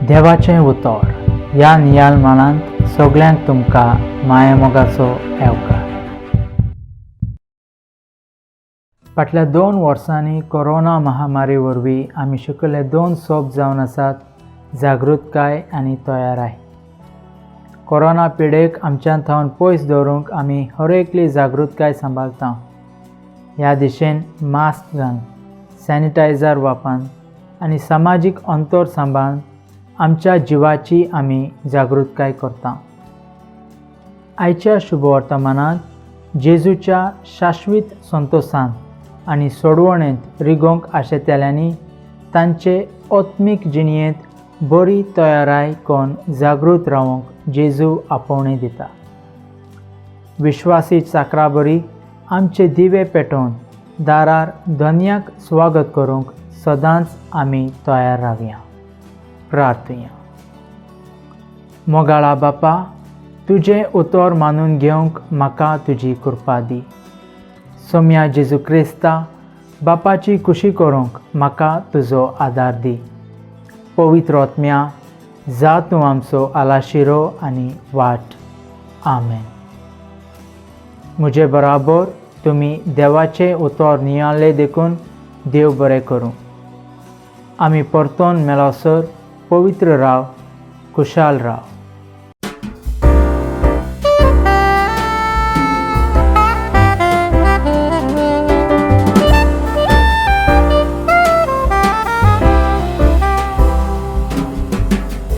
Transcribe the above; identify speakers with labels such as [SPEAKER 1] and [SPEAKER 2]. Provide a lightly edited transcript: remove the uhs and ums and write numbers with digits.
[SPEAKER 1] देवाचें उतर ह्या नियाळमानांत सगळ्यांक तुमकां माये मोगाचो येवकार. फाटल्या 2 वर्सांनी कोरोना महामारी वरवीं आमी शिकले 2 सोप जावन आसात: जागृतकाय आनी तयाराय. कोरोना पिडेक आमच्यान थावन पयस दवरूंक आमी हर एकली जागृतकाय सांबाळटा. ह्या दिशेन मास्क घालून, सॅनिटायझर वापरून आनी सामाजीक अंतर सांबाळून आमच्या जिवाची आमी जागृतकाय करता. आयच्या शुभवर्तमानांत जेजूच्या शाश्वीत संतोशांत आनी सोडवणेंत रिगोवंक आशेतल्यांनी तांचे आत्मीक जिणेंत बरी तयाराय करून जागृत रावंक जेजू आपोवणी दिता. विश्वासी चाकराबरी आमचे दिवे पेटोवन दारार धन्याक स्वागत करूंक सदांच आमी तयार रावया. प्रार्थया. मोगाळा बापा, तुजें उतर मानून घेवंक म्हाका तुजी कृपा दी. सोम्या जेजू क्रिस्ता, बापाची खुशी करूंक म्हाका तुजो आदार दी. पवित्र आत्म्या, जा तूं आमचो आलाशिरो आनी वाट. आमेन. म्हजे बराबर तुमी देवाचें उतर नियाळ्ळें देखून देव बरें करूं. आमी परतोन मेळसर पवित्र राव, खुशाल राव.